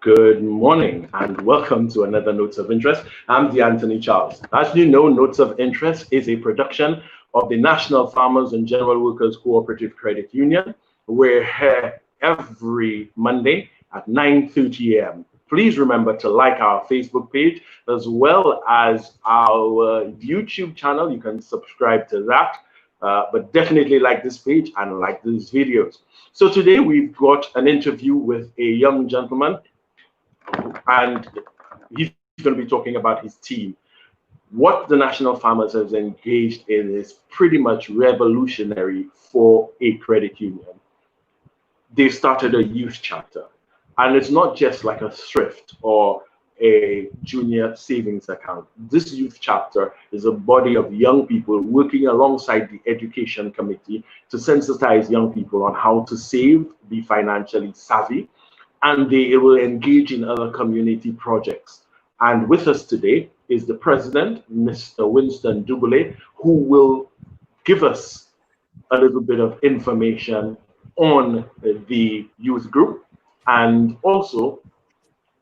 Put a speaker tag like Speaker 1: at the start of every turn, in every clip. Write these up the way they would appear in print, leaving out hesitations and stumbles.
Speaker 1: Good morning and welcome to another Notes of Interest. I'm the Anthony Charles. As you know, Notes of Interest is a production of the National Farmers and General Workers Cooperative Credit Union. We're here every Monday at 9:30 a.m. Please remember to like our Facebook page as well as our YouTube channel. You can subscribe to that, but definitely like this page and like these videos. So today we've got an interview with a young gentleman and he's going to be talking about his team. What the National Farmers has engaged in is pretty much revolutionary for a credit union. They started a youth chapter, and it's not just like a thrift or a junior savings account. This youth chapter is a body of young people working alongside the education committee to sensitize young people on how to save, be financially savvy, and they will engage in other community projects. And with us today is the president, Mr. Winston Du Boulay, who will give us a little bit of information on the youth group and also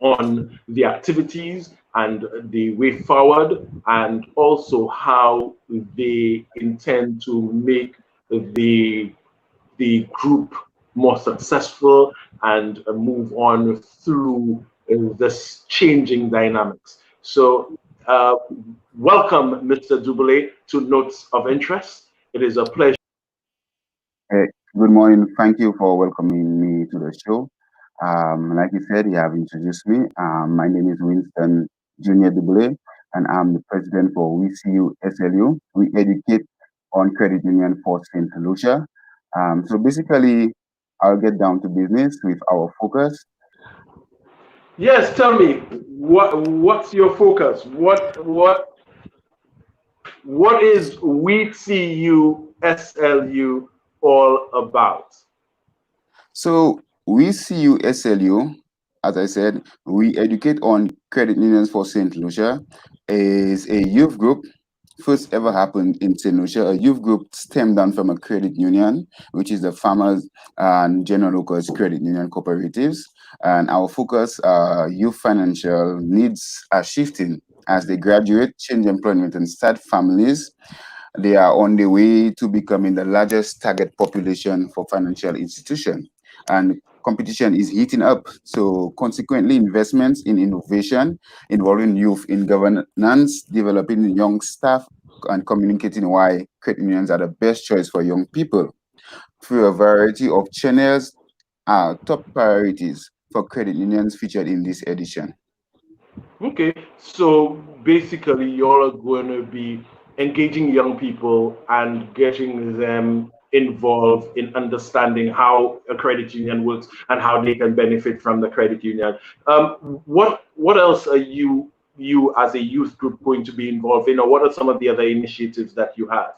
Speaker 1: on the activities and the way forward, and also how they intend to make the group more successful and move on through this changing dynamics. So welcome, Mr. Du Boulay, to Notes of Interest. It is a pleasure.
Speaker 2: Hey, good morning. Thank you for welcoming me to the show. Like you said, you have introduced me. My name is Winston Junior Du Boulay, and I'm the president for WeCU SLU. We educate on credit union for St. Lucia. So basically, I'll get down to business with our focus.
Speaker 1: Yes, tell me what's your focus? What is We See You SLU all about?
Speaker 2: So WeCU SLU, as I said, we educate on credit unions for St. Lucia, is a youth group first ever happened in St. Lucia. A youth group stemmed down from a credit union, which is the Farmers and General Workers Credit Union Cooperatives. And our focus, youth financial needs are shifting as they graduate, change employment, and start families. They are on the way to becoming the largest target population for financial institutions. And competition is heating up. So consequently, investments in innovation involving youth in governance, developing young staff, and communicating why credit unions are the best choice for young people through a variety of channels are top priorities for credit unions featured in this edition.
Speaker 1: Okay, so basically, you're going to be engaging young people and getting them involved in understanding how a credit union works and how they can benefit from the credit union. What else are you as a youth group going to be involved in, or what are some of the other initiatives that you have?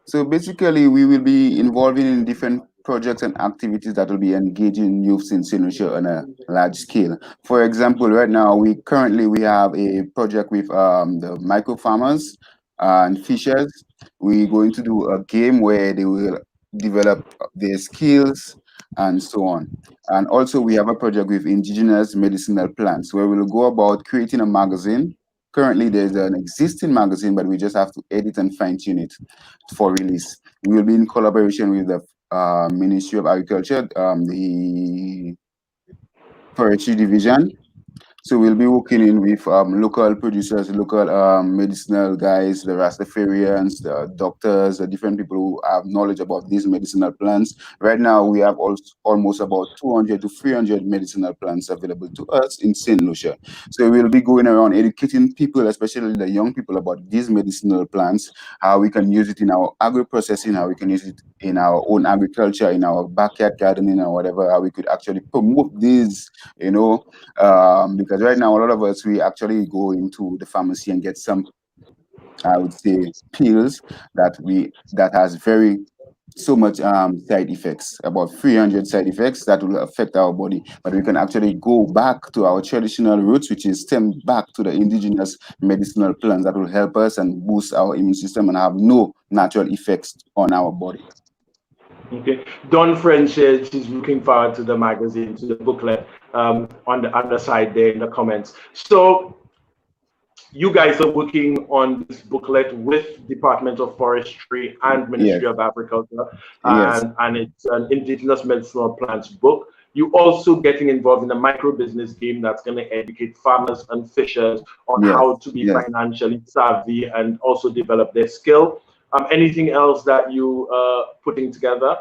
Speaker 2: So basically, we will be involving in different projects and activities that will be engaging youths in St. Lucia on a large scale. For example, right now we have a project with the micro farmers and fishers. We're going to do a game where they will develop their skills and so on. And also we have a project with indigenous medicinal plants where we'll go about creating a magazine. Currently, there's an existing magazine, but we just have to edit and fine tune it for release. We will be in collaboration with the Ministry of Agriculture, the Forestry Division. So we'll be working in with local producers, local medicinal guys, the Rastafarians, the doctors, the different people who have knowledge about these medicinal plants. Right now, we have almost about 200 to 300 medicinal plants available to us in St. Lucia. So we'll be going around educating people, especially the young people, about these medicinal plants, how we can use it in our agro-processing, how we can use it in our own agriculture, in our backyard gardening or whatever, how we could actually promote these, because right now a lot of us we actually go into the pharmacy and get some, I would say, pills that has very so much side effects, about 300 side effects that will affect our body. But we can actually go back to our traditional roots, which is stem back to the indigenous medicinal plants that will help us and boost our immune system and have no natural effects on our body.
Speaker 1: Okay. Dawn French says she's looking forward to the magazine, to the booklet, on the other side there in the comments. So you guys are working on this booklet with Department of Forestry and
Speaker 2: Yes,
Speaker 1: Ministry of Agriculture,
Speaker 2: yes,
Speaker 1: and it's an indigenous medicinal plants book. You also getting involved in a micro business game that's going to educate farmers and fishers on
Speaker 2: yes,
Speaker 1: how to be
Speaker 2: yes.
Speaker 1: financially savvy and also develop their skill. Anything else that you putting together?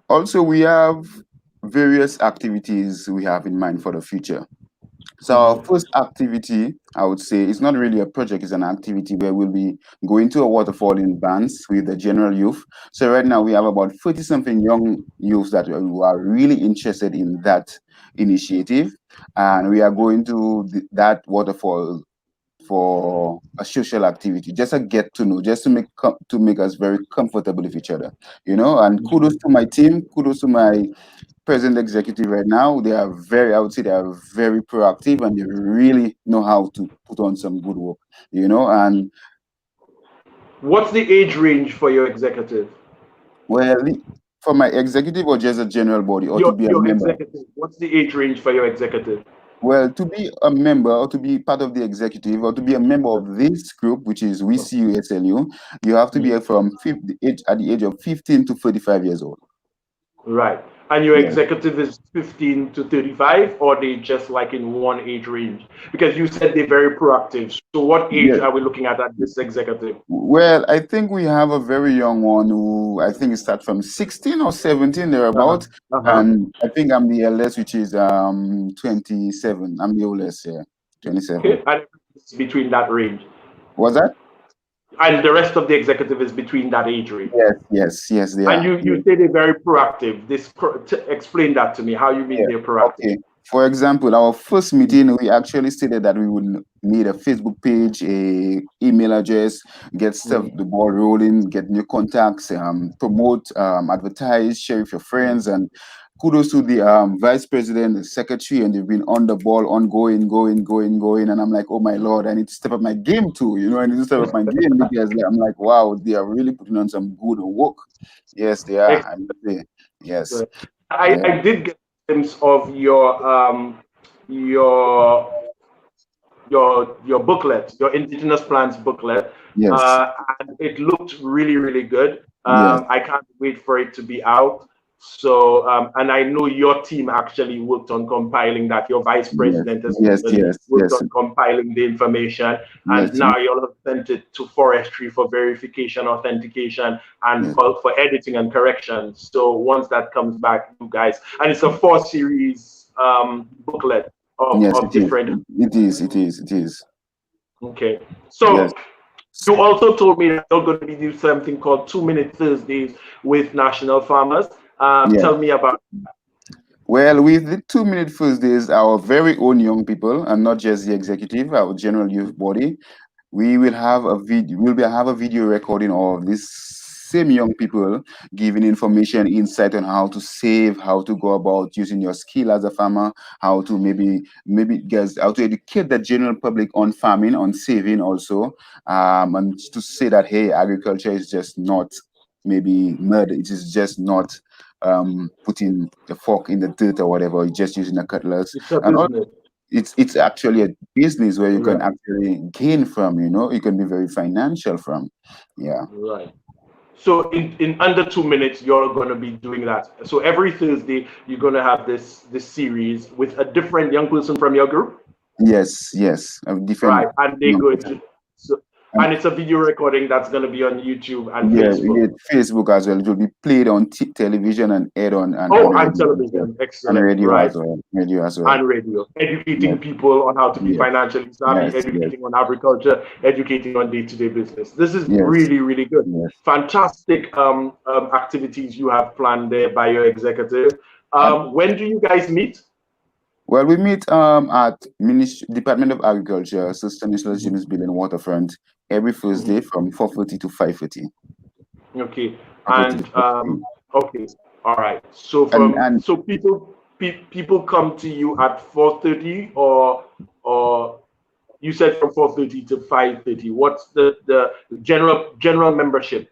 Speaker 2: Also, we have various activities we have in mind for the future. So our
Speaker 1: Mhm.
Speaker 2: first activity, I would say, it's not really a project, it's an activity where we'll be going to a waterfall in bands with the general youth. So right now we have about 30 something young youths that who are really interested in that initiative. And we are going to that waterfall for a social activity, just a get to know, just to to make us very comfortable with each other, you know. And kudos to my team, kudos to my present executive right now. They are very, I would say, they are very proactive and they really know how to put on some good work, you know. And
Speaker 1: What's the age range for your executive?
Speaker 2: well, for my executive or just a general body or to be a
Speaker 1: Your
Speaker 2: member.
Speaker 1: executive. What's the age range for your executive?
Speaker 2: Well, to be a member or to be part of the executive or to be a member of this group, which is WCUSLU, you have to be from at the age of 15 to 35 years old.
Speaker 1: Right. And your
Speaker 2: Yeah.
Speaker 1: executive is 15 to 35, or they just like in one age range? Because you said they're very proactive. So what age
Speaker 2: Yeah.
Speaker 1: are we looking at this executive?
Speaker 2: Well, I think we have a very young one who I think it starts from 16 or 17
Speaker 1: Uh-huh.
Speaker 2: thereabout.
Speaker 1: Uh-huh.
Speaker 2: And I think I'm the eldest, which is 27. I'm the oldest, yeah. 27.
Speaker 1: Okay. And it's between that range.
Speaker 2: Was that?
Speaker 1: And the rest of the executive is between that age range.
Speaker 2: Yes, yes, yes, they
Speaker 1: And
Speaker 2: are.
Speaker 1: you
Speaker 2: Yeah.
Speaker 1: say they're very proactive. Explain that to me. How you mean
Speaker 2: Yeah.
Speaker 1: they're proactive?
Speaker 2: Okay. For example, our first meeting, we actually stated that we would need a Facebook page, a email address, get stuff,
Speaker 1: Mm,
Speaker 2: the ball rolling, get new contacts, promote, advertise, share with your
Speaker 1: mm.
Speaker 2: friends, and kudos to the vice president, the secretary, and they've been on the ball, ongoing, going. And I'm like, oh my lord, I need to step up my game too. You know, I need to step up my game because I'm like, wow, they are really putting on some good work. Yes, they are. I would say, yes.
Speaker 1: Excellent.
Speaker 2: Yeah.
Speaker 1: I did get a glimpse of your your booklet, your Indigenous Plants booklet,
Speaker 2: Yes.
Speaker 1: and it looked really, really good.
Speaker 2: Yes.
Speaker 1: I can't wait for it to be out. So, and I know your team actually worked on compiling that. Your vice
Speaker 2: Yes,
Speaker 1: president
Speaker 2: yes,
Speaker 1: especially
Speaker 2: yes,
Speaker 1: worked
Speaker 2: yes,
Speaker 1: on compiling the information,
Speaker 2: yes,
Speaker 1: and now you'll have sent it to forestry for verification, authentication, and
Speaker 2: yes,
Speaker 1: for editing and correction. So once that comes back, you guys, and it's a 4 series booklet
Speaker 2: yes,
Speaker 1: of
Speaker 2: it is.
Speaker 1: different.
Speaker 2: It is, it is, it is.
Speaker 1: Okay.
Speaker 2: Yes.
Speaker 1: So you also told me that you're going to be doing something called 2 Minute Thursdays with national farmers.
Speaker 2: Yes.
Speaker 1: Tell me about.
Speaker 2: Well, with the 2 minute first days, our very own young people, and not just the executive, our general youth body, we will have a video. Have a video recording of this same young people giving information, insight on how to save, how to go about using your skill as a farmer, how to maybe guys how to educate the general public on farming, on saving also, and to say that hey, agriculture is just not maybe murder. It is just not putting the fork in the dirt or whatever. Just using a cutlass,
Speaker 1: It's a
Speaker 2: and
Speaker 1: business.
Speaker 2: it's actually a business where you can
Speaker 1: Right.
Speaker 2: actually gain from, you know, you can be very financial from. Yeah.
Speaker 1: Right. So in under 2 minutes, you're going to be doing that. So every Thursday, you're going to have this series with a different young person from your group.
Speaker 2: Yes, yes, a
Speaker 1: Right.
Speaker 2: different
Speaker 1: And they're
Speaker 2: young
Speaker 1: going
Speaker 2: person.
Speaker 1: to. So,
Speaker 2: And
Speaker 1: and it's a video recording that's going to be on YouTube and
Speaker 2: yeah,
Speaker 1: Facebook.
Speaker 2: yeah, Facebook as well. It will be played on television and aired on
Speaker 1: Oh,
Speaker 2: and
Speaker 1: and
Speaker 2: radio as well.
Speaker 1: television.
Speaker 2: And
Speaker 1: Excellent.
Speaker 2: radio
Speaker 1: Right.
Speaker 2: as well. Radio as well.
Speaker 1: And radio,
Speaker 2: Yes,
Speaker 1: educating people on how to be
Speaker 2: yes,
Speaker 1: financially savvy,
Speaker 2: yes, yes,
Speaker 1: educating on agriculture, educating on day-to-day business. This is
Speaker 2: yes,
Speaker 1: really, really good.
Speaker 2: yes.
Speaker 1: Fantastic activities you have planned there by your executive.
Speaker 2: And
Speaker 1: When do you guys meet?
Speaker 2: well, we meet at Department of Agriculture, Sustainable
Speaker 1: Mhm,
Speaker 2: James Bill and Waterfront every Thursday
Speaker 1: mhm.
Speaker 2: from 4:30 to 5:30.
Speaker 1: Okay,
Speaker 2: 4:30 to
Speaker 1: and
Speaker 2: 5:30.
Speaker 1: okay, all right. So
Speaker 2: And
Speaker 1: people come to you at 4:30, or you said from 4:30 to 5:30. What's the general membership?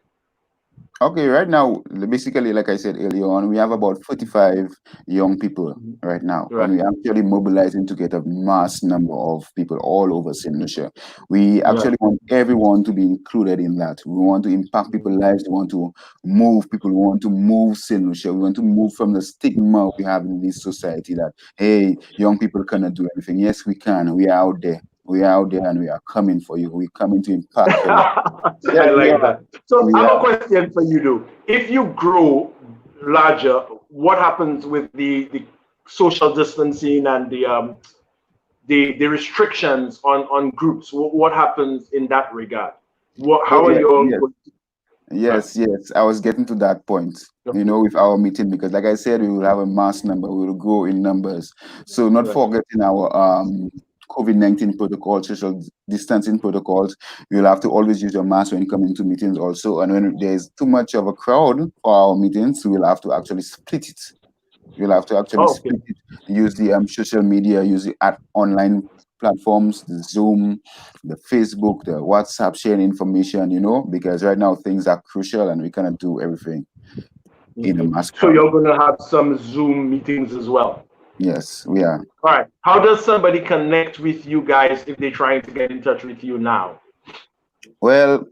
Speaker 2: Okay, right now, basically, like I said earlier on, we have about 45 young people right now, and
Speaker 1: Right.
Speaker 2: we're actually mobilizing to get a mass number of people all over St. Lucia. We
Speaker 1: Yeah.
Speaker 2: actually want everyone to be included in that. We want to impact people's lives. We want to move people. We want to move St. Lucia. We want to move from the stigma we have in this society that, hey, young people cannot do anything. Yes, we can. We are out there. We are out there and we are coming for you. We're coming to impact your life. Yes,
Speaker 1: I
Speaker 2: we
Speaker 1: like
Speaker 2: are.
Speaker 1: that. So
Speaker 2: We
Speaker 1: I have a
Speaker 2: are.
Speaker 1: question for you, though. If you grow larger, what happens with the social distancing and the restrictions on groups? What happens in that regard?
Speaker 2: Oh,
Speaker 1: How are
Speaker 2: yeah,
Speaker 1: you all
Speaker 2: yes.
Speaker 1: going to, right?
Speaker 2: Yes. I was getting to that point,
Speaker 1: Okay.
Speaker 2: with our meeting, because like I said, we will have a mass number, we will grow in numbers. So not
Speaker 1: Right.
Speaker 2: forgetting our COVID-19 protocol, social distancing protocols, you'll have to always use your mask when coming to meetings also. And when there's too much of a crowd for our meetings, we'll have to actually split it. You'll have to actually
Speaker 1: Oh, okay.
Speaker 2: split it, use the social media, use the online platforms, the Zoom, the Facebook, the WhatsApp, sharing information, because right now things are crucial and we cannot do everything in a
Speaker 1: Okay.
Speaker 2: mass
Speaker 1: So
Speaker 2: crowd.
Speaker 1: you're going to have some Zoom meetings as well.
Speaker 2: Yes, we are.
Speaker 1: All right. How does somebody connect with you guys if they're trying to get in touch with you now?
Speaker 2: Well,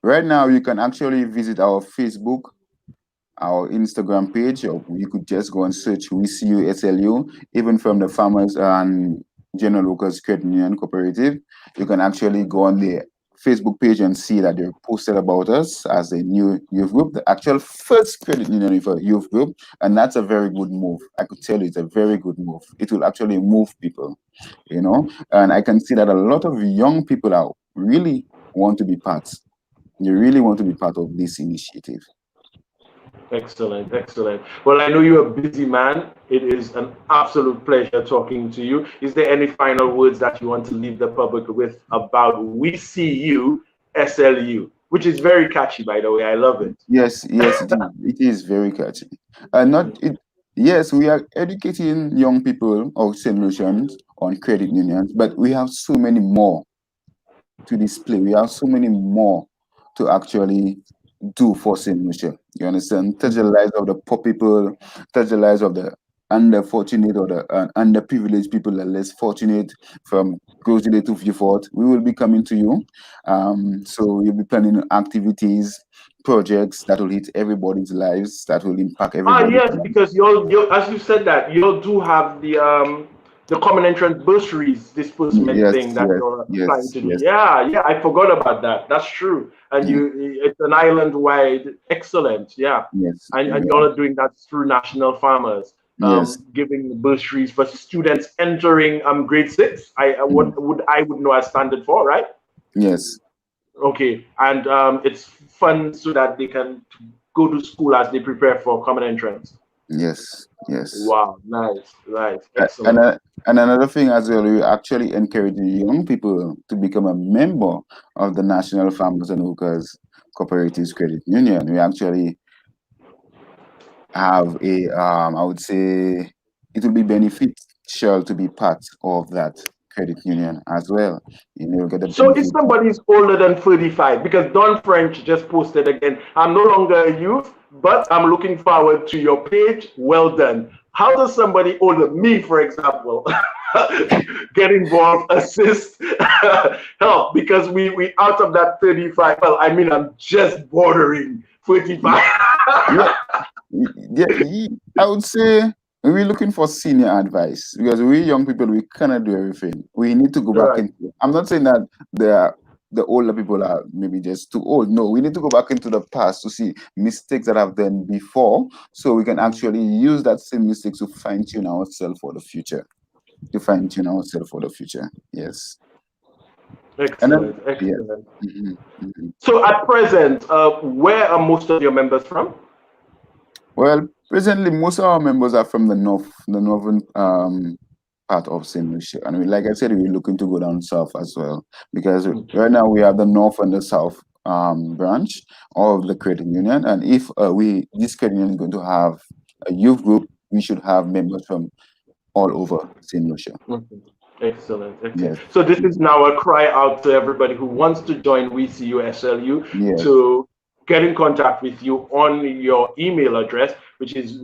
Speaker 2: right now you can actually visit our Facebook, our Instagram page, or you could just go and search We See You SLU, even from the Farmers and General Workers Credit Union Cooperative. You can actually go on the Facebook page and see that they're posted about us as a new youth group, the actual first credit union for youth group. And that's a very good move. I could tell you it's a very good move. It will actually move people. And I can see that a lot of young people are really want to be part. They really want to be part of this initiative.
Speaker 1: Excellent, excellent. Well, I know you're a busy man. It is an absolute pleasure talking to you. Is there any final words that you want to leave the public with about We See You SLU, which is very catchy, by the way. I love it.
Speaker 2: Yes, it is. It is very catchy. Not it. Yes, we are educating young people of solutions on credit unions, but we have so many more to display. We have so many more to actually do for St. Lucia. You understand? Touch the lives of the poor people, touch the lives of the underfortunate or the underprivileged people, the less fortunate, from Grocery to Viewfort. We will be coming to you. So you'll be planning activities, projects that will hit everybody's lives, that will impact
Speaker 1: Ah,
Speaker 2: everybody's
Speaker 1: yes,
Speaker 2: lives.
Speaker 1: because you as you said that you do have the common entrance bursaries disbursement
Speaker 2: Yes,
Speaker 1: thing that
Speaker 2: yes,
Speaker 1: you're trying
Speaker 2: yes,
Speaker 1: to do.
Speaker 2: yes,
Speaker 1: Yeah, yeah, I forgot about that. That's true. And
Speaker 2: yes,
Speaker 1: it's an island wide excellent. Yeah,
Speaker 2: yes,
Speaker 1: and y'all are doing that through national farmers,
Speaker 2: yes,
Speaker 1: giving bursaries for students entering grade six.
Speaker 2: mm,
Speaker 1: I would know as standard four, right?
Speaker 2: yes,
Speaker 1: Okay, and it's fun so that they can go to school as they prepare for common entrance.
Speaker 2: yes, yes.
Speaker 1: Wow, nice, nice,
Speaker 2: Uh, And,
Speaker 1: excellent.
Speaker 2: uh, and another thing as well, we actually encourage young people to become a member of the National Farmers and Workers Cooperatives Credit Union. We actually have I would say it will be beneficial to be part of that credit union as well. You'll get the
Speaker 1: So if
Speaker 2: benefit.
Speaker 1: somebody's older than 35, because Don French just posted again, I'm no longer a youth, but I'm looking forward to your page. Well done. How does somebody older, me for example, get involved, assist, help? Because we out of that 35. Well, I mean, I'm just bordering 45.
Speaker 2: Yeah, I would say we're looking for senior advice because we young people we cannot do everything. We need to go back
Speaker 1: Right.
Speaker 2: into. I'm not saying that the older people are maybe just too old. No, we need to go back into the past to see mistakes that have done before, so we can actually use that same mistakes to fine tune ourselves for the future. To fine tune ourselves for the future. Yes, and then
Speaker 1: Excellent,
Speaker 2: yeah.
Speaker 1: excellent.
Speaker 2: Mhm, mhm.
Speaker 1: So at present, where are most of your members from?
Speaker 2: Well, presently, most of our members are from the northern part of St. Lucia. And like I said, we're looking to go down south as well. Because right now we have the north and the south branch of the credit union. And if this credit union is going to have a youth group, we should have members from all over St. Lucia.
Speaker 1: Mhm. Excellent, excellent.
Speaker 2: Yes.
Speaker 1: So this is now a cry out to everybody who wants to join We See You SLU
Speaker 2: Yes.
Speaker 1: to get in contact with you on your email address, which is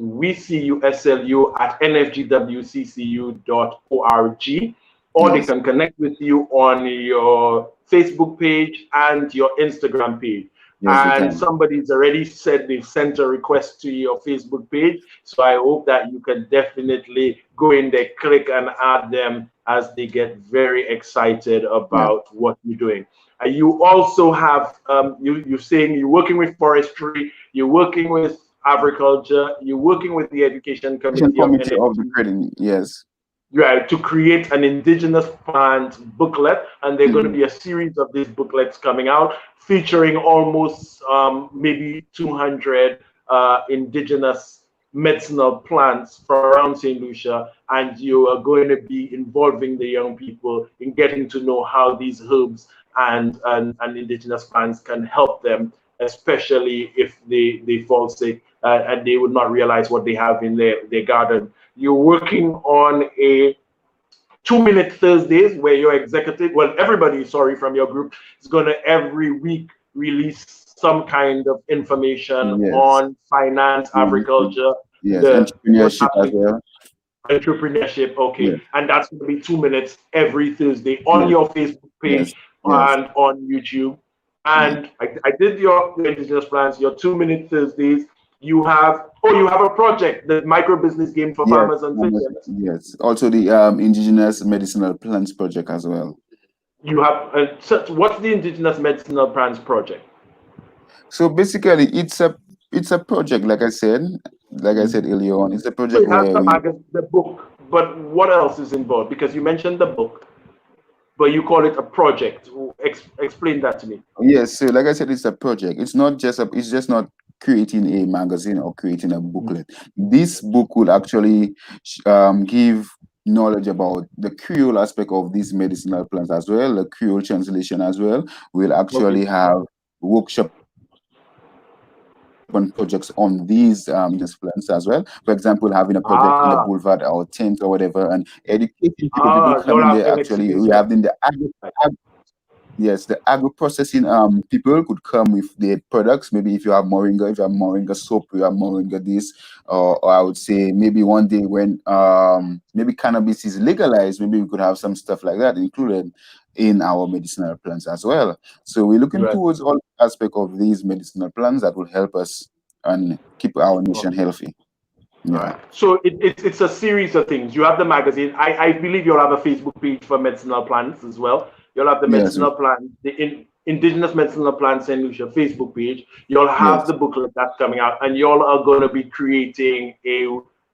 Speaker 1: wecuslu@nfgwccu.org, or they
Speaker 2: Yes.
Speaker 1: can connect with you on your Facebook page and your Instagram page.
Speaker 2: Yes, they
Speaker 1: And
Speaker 2: can.
Speaker 1: somebody's already said they've sent a request to your Facebook page. So I hope that you can definitely go in there, click and add them as they get very excited
Speaker 2: Yeah.
Speaker 1: about what you're doing. You also have, you're saying you're working with forestry, you're working with agriculture, you're working with the education committee of
Speaker 2: Committee of the
Speaker 1: NFG,
Speaker 2: credit. Yes.
Speaker 1: right, to create an indigenous plant booklet, and there are going to
Speaker 2: Mhm.
Speaker 1: be a series of these booklets coming out featuring almost maybe 200 indigenous medicinal plants from around St. Lucia, and you are going to be involving the young people in getting to know how these herbs and indigenous plants can help them, especially if they fall sick and they would not realize what they have in their garden. You're working on a 2 Minute Thursdays where your executive, well, everybody, sorry, from your group is going to every week release some kind of information
Speaker 2: Yes.
Speaker 1: on finance,
Speaker 2: Mhm.
Speaker 1: agriculture,
Speaker 2: Yes.
Speaker 1: the what's
Speaker 2: Entrepreneurship as
Speaker 1: happening,
Speaker 2: well.
Speaker 1: entrepreneurship. Okay,
Speaker 2: Yes.
Speaker 1: and that's going to be 2 minutes every Thursday on
Speaker 2: Yes.
Speaker 1: your Facebook
Speaker 2: Yes.
Speaker 1: page
Speaker 2: Yes.
Speaker 1: and on YouTube.
Speaker 2: Yes.
Speaker 1: And I did your indigenous plans, your 2 Minute Thursdays. You have a project, the micro business game for
Speaker 2: Yes.
Speaker 1: farmers and fishermen.
Speaker 2: Yes. Also the indigenous medicinal plants project as well.
Speaker 1: You have what's the indigenous medicinal plants project?
Speaker 2: So basically, it's a project, like I said earlier on. It's a
Speaker 1: So
Speaker 2: project
Speaker 1: it has
Speaker 2: where
Speaker 1: the
Speaker 2: we
Speaker 1: the book, but what else is involved? Because you mentioned the book, but you call it a project. Explain that to me.
Speaker 2: yes. So like I said, it's a project. It's just not creating a magazine or creating a booklet. This book will actually give knowledge about the Creole aspect of these medicinal plants as well, the Creole translation as well. We'll
Speaker 1: Okay.
Speaker 2: actually have workshop on projects on these plants as well. For example, having a project in the
Speaker 1: Ah,
Speaker 2: boulevard or tent or whatever, and educating people
Speaker 1: you'll
Speaker 2: coming
Speaker 1: have
Speaker 2: there.
Speaker 1: an
Speaker 2: Actually, we
Speaker 1: exhibition.
Speaker 2: have in the yes, the agro processing people could come with their products. Maybe if you have moringa soap, you have moringa this, or I would say maybe one day when maybe cannabis is legalized, maybe we could have some stuff like that included in our medicinal plants as well. So we're looking
Speaker 1: Right.
Speaker 2: towards all aspect of these medicinal plants that will help us and keep our nation
Speaker 1: Okay.
Speaker 2: healthy.
Speaker 1: All
Speaker 2: Yeah.
Speaker 1: right. So it's a series of things. You have the magazine. I believe you'll have a Facebook page for medicinal plants as well. You'll have the
Speaker 2: Yes.
Speaker 1: medicinal plant, the indigenous medicinal plants St. Lucia Facebook page. You'll have
Speaker 2: Yes.
Speaker 1: the booklet that's coming out, and y'all are going to be creating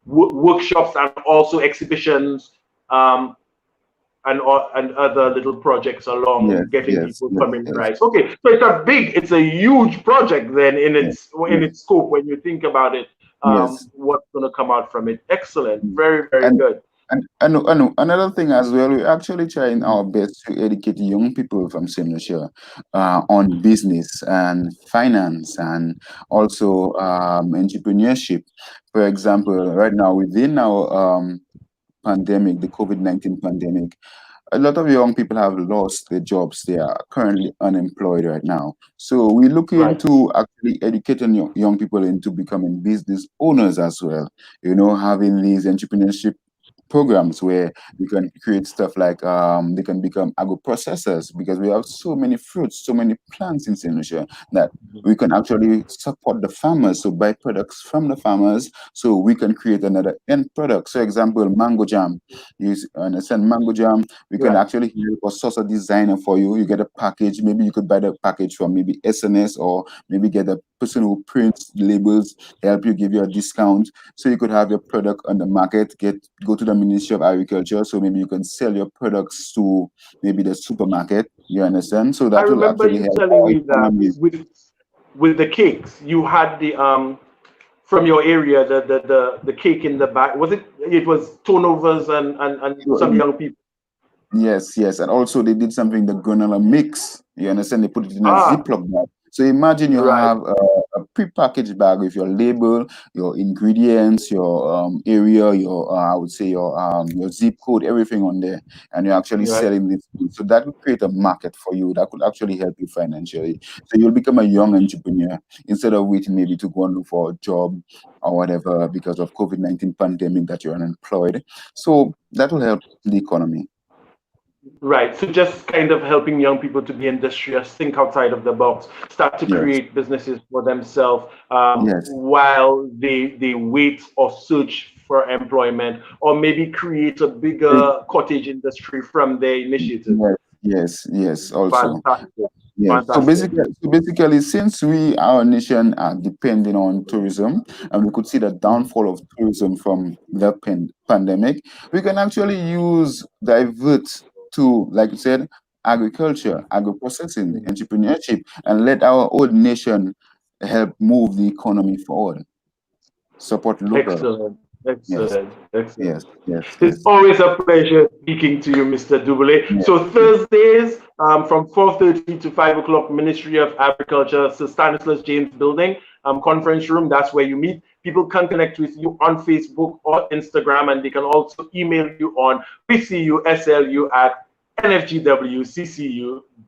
Speaker 1: workshops and also exhibitions, um, and other little projects
Speaker 2: Yes.
Speaker 1: along getting
Speaker 2: Yes.
Speaker 1: people
Speaker 2: Yes. Yes.
Speaker 1: familiarized. Okay, so it's a huge project then in
Speaker 2: Yes. Yes.
Speaker 1: its scope when you think about it.
Speaker 2: Yes.
Speaker 1: What's going to come out from it? Excellent,
Speaker 2: Mm.
Speaker 1: very very
Speaker 2: And
Speaker 1: good.
Speaker 2: and another thing as well, we're actually trying our best to educate young people from St. Lucia on business and finance and also entrepreneurship. For example, right now within our pandemic, the COVID-19 pandemic, a lot of young people have lost their jobs. They are currently unemployed right now. So we're looking
Speaker 1: Right.
Speaker 2: to actually educate young people into becoming business owners as well. Having these entrepreneurship programs where we can create stuff like they can become agro processors because we have so many fruits, so many plants in St. Lucia that we can actually support the farmers, so buy products from the farmers, so we can create another end product. So, example, mango jam. You understand mango jam? We can
Speaker 1: Right.
Speaker 2: actually help or source a designer for you. You get a package. Maybe you could buy the package from maybe SNS or maybe get a person who prints labels, help you, give you a discount, so you could have your product on the market, go to the Ministry of Agriculture, so maybe you can sell your products to maybe the supermarket. You understand? So
Speaker 1: I
Speaker 2: that will
Speaker 1: remember
Speaker 2: actually
Speaker 1: you
Speaker 2: help
Speaker 1: telling
Speaker 2: our
Speaker 1: me that
Speaker 2: economy.
Speaker 1: with the cakes you had the from your area the cake in the back. It was turnovers and some young people.
Speaker 2: Yes, yes, and also they did something, the granola mix. You understand? They put it in a
Speaker 1: Ah,
Speaker 2: Ziploc bag. So imagine you
Speaker 1: Right.
Speaker 2: have a prepackaged bag with your label, your ingredients, your area, your I would say your zip code, everything on there, and you're actually
Speaker 1: Right.
Speaker 2: selling this food. So that would create a market for you that could actually help you financially. So you'll become a young entrepreneur instead of waiting maybe to go and look for a job or whatever because of COVID-19 pandemic that you're unemployed. So that will help the economy.
Speaker 1: Right. So just kind of helping young people to be industrious, think outside of the box, start to
Speaker 2: Yes,
Speaker 1: create businesses for themselves
Speaker 2: yes,
Speaker 1: while they wait or search for employment, or maybe create a bigger cottage industry from their initiative.
Speaker 2: yes, yes, yes. Also.
Speaker 1: Fantastic.
Speaker 2: Yes.
Speaker 1: Fantastic.
Speaker 2: So basically, since our nation are depending on tourism, and we could see the downfall of tourism from the pandemic, we can actually divert to, like you said, agriculture, agro-processing, entrepreneurship, and let our old nation help move the economy forward. Support local.
Speaker 1: Excellent.
Speaker 2: Yes,
Speaker 1: Excellent. Excellent.
Speaker 2: yes, yes,
Speaker 1: It's
Speaker 2: yes,
Speaker 1: always a pleasure speaking to you, Mr. Du Boulay.
Speaker 2: yes,
Speaker 1: So
Speaker 2: yes,
Speaker 1: Thursdays from 4:30 to 5 o'clock, Ministry of Agriculture, Sir Stanislaus James Building, conference room. That's where you meet. People can connect with you on Facebook or Instagram, and they can also email you on
Speaker 2: yes,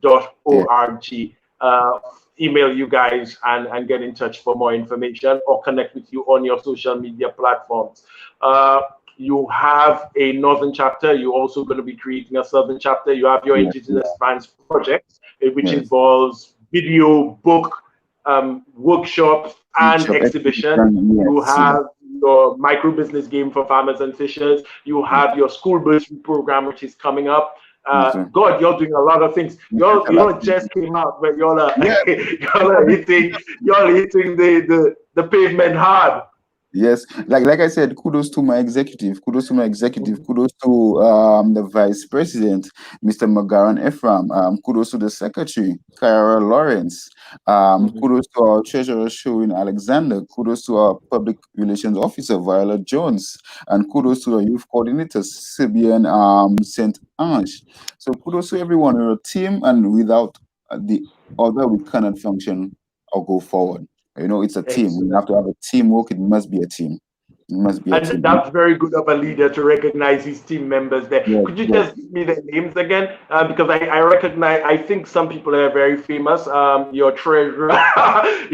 Speaker 1: vcuslu@nfgwccu.org. Email you guys and get in touch for more information or connect with you on your social media platforms. You have a northern chapter. You're also going to be creating a southern chapter. You have your
Speaker 2: yes,
Speaker 1: Indigenous Fans project, which
Speaker 2: yes.
Speaker 1: involves video, book, workshops, and
Speaker 2: Shop
Speaker 1: exhibition.
Speaker 2: exhibition,
Speaker 1: You
Speaker 2: yes, yes,
Speaker 1: have your micro business game for farmers and fishers. You
Speaker 2: yes.
Speaker 1: have your school bursary program, which is coming up.
Speaker 2: Yes, sir.
Speaker 1: God, you're doing a lot of things.
Speaker 2: Yes,
Speaker 1: Y'all,
Speaker 2: a lot.
Speaker 1: just came out, but y'all are
Speaker 2: Yes,
Speaker 1: y'all hitting the pavement hard.
Speaker 2: yes. Like I said, kudos to my executive. Kudos to my executive. Kudos to the vice president, Mr. McGarren Ephraim. Kudos to the secretary, Kyra Lawrence.
Speaker 1: Mhm.
Speaker 2: Kudos to our treasurer, Sherwin Alexander. Kudos to our public relations officer, Viola Jones. And kudos to our youth coordinator, Sibian St. Ange. So kudos to everyone. We're a team, and without the other, we cannot function or go forward. It's a team. We
Speaker 1: Excellent.
Speaker 2: have to have a teamwork. It must be a team. It must be a
Speaker 1: And
Speaker 2: team.
Speaker 1: that's very good of a leader to recognize his team members there.
Speaker 2: Yes,
Speaker 1: Could you
Speaker 2: yes,
Speaker 1: just give me their names again? Because I recognize, I think some people are very famous. Your treasurer,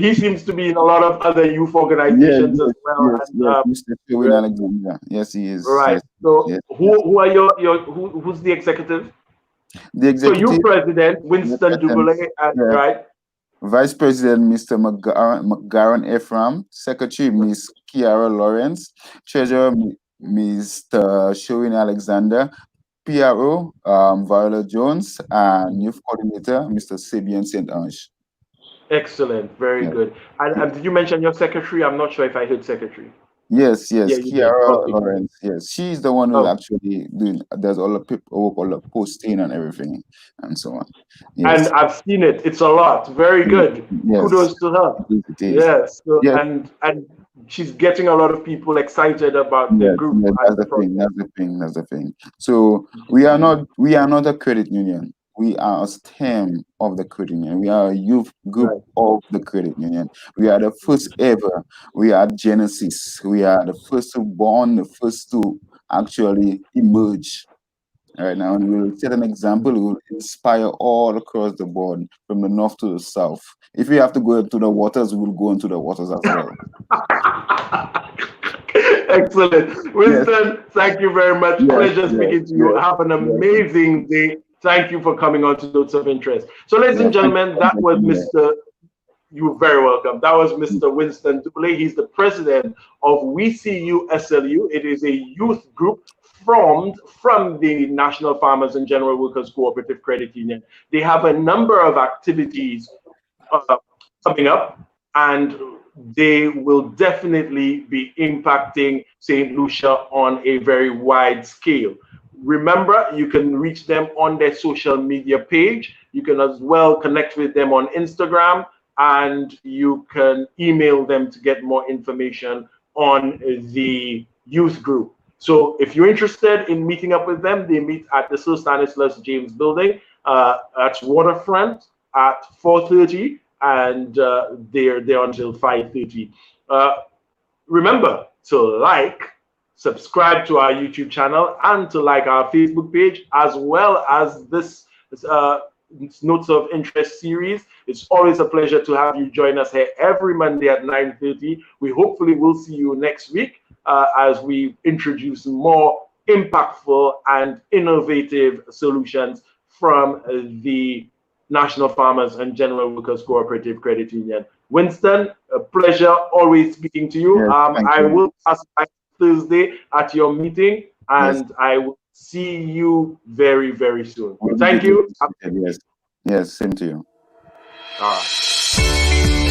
Speaker 1: he seems to be in a lot of other youth
Speaker 2: yes,
Speaker 1: organizations as
Speaker 2: yes,
Speaker 1: well.
Speaker 2: yes,
Speaker 1: And
Speaker 2: yes. Mr. Sherwin
Speaker 1: right,
Speaker 2: Alexander. Yes, he is.
Speaker 1: right.
Speaker 2: Yes,
Speaker 1: So
Speaker 2: yes, yes.
Speaker 1: who are your who's the executive?
Speaker 2: The
Speaker 1: So you
Speaker 2: executive,
Speaker 1: president,
Speaker 2: yes,
Speaker 1: Winston Du
Speaker 2: and
Speaker 1: Boulay, and
Speaker 2: yeah,
Speaker 1: right?
Speaker 2: Vice President Mr. McGarren Ephraim, Secretary Miss Kiara Lawrence, Treasurer Mr. Sherwin Alexander, PRO Viola Jones, and Youth Coordinator Mr. Sabian St. Ange.
Speaker 1: Excellent, very
Speaker 2: Yes.
Speaker 1: good. And did you mention your secretary? I'm not sure if I heard secretary.
Speaker 2: Yes,
Speaker 1: Yeah,
Speaker 2: yes,
Speaker 1: you did.
Speaker 2: Kiara
Speaker 1: Okay.
Speaker 2: Lawrence. Yes, she's the one who
Speaker 1: Oh,
Speaker 2: actually does all the paperwork, all the posting and everything, and so on.
Speaker 1: and
Speaker 2: Yes,
Speaker 1: I've seen it. It's a lot. Very
Speaker 2: yes,
Speaker 1: good.
Speaker 2: yes,
Speaker 1: Kudos to her.
Speaker 2: it is. It is.
Speaker 1: Yes. So,
Speaker 2: Yes,
Speaker 1: and she's getting a lot of people excited about the
Speaker 2: yes,
Speaker 1: group
Speaker 2: yes.
Speaker 1: and
Speaker 2: That's
Speaker 1: the
Speaker 2: the thing.
Speaker 1: project.
Speaker 2: That's the thing. That's the thing. So we are not a credit union. We are a stem of the credit union. We are a youth group
Speaker 1: Right.
Speaker 2: of the credit union. We are the first ever. We are Genesis. We are the first to born, the first to actually emerge. Right now, and we'll set an example. We will inspire all across the board, from the north to the south. If we have to go into the waters, we will go into the waters as well.
Speaker 1: Excellent.
Speaker 2: Yes,
Speaker 1: Winston, thank you very much.
Speaker 2: yes,
Speaker 1: Pleasure
Speaker 2: yes,
Speaker 1: speaking to you.
Speaker 2: yes,
Speaker 1: Have an
Speaker 2: yes,
Speaker 1: amazing day. Thank you for coming on to Notes of Interest. So, ladies
Speaker 2: yes.
Speaker 1: and
Speaker 2: Thank you
Speaker 1: gentlemen,
Speaker 2: for
Speaker 1: that was
Speaker 2: inviting me there.
Speaker 1: Mr. You're very welcome. That was Mr. Winston Du Boulay. He's the president of WeCUSLU. It is a youth group formed from the National Farmers and General Workers Cooperative Credit Union. They have a number of activities uh, coming up, and they will definitely be impacting St. Lucia on a very wide scale. Remember, you can reach them on their social media page. You can as well connect with them on Instagram, and you can email them to get more information on the youth group. So if you're interested in meeting up with them, they meet at the Sir Stanislaus James Building. That's Waterfront at 4:30. and they're there until 5:30. Remember to like, subscribe to our YouTube channel, and to like our Facebook page, as well as this Notes of Interest series. It's always a pleasure to have you join us here every Monday at 9:30. We hopefully will see you next week as we introduce more impactful and innovative solutions from the National Farmers and General Workers Cooperative Credit Union. Winston, a pleasure always speaking to you.
Speaker 2: Yes,
Speaker 1: I
Speaker 2: you.
Speaker 1: will pass by Thursday at your meeting, and
Speaker 2: Yes.
Speaker 1: I will see you very, very soon. Thank you.
Speaker 2: Yes. Yes, same to you.
Speaker 1: All right.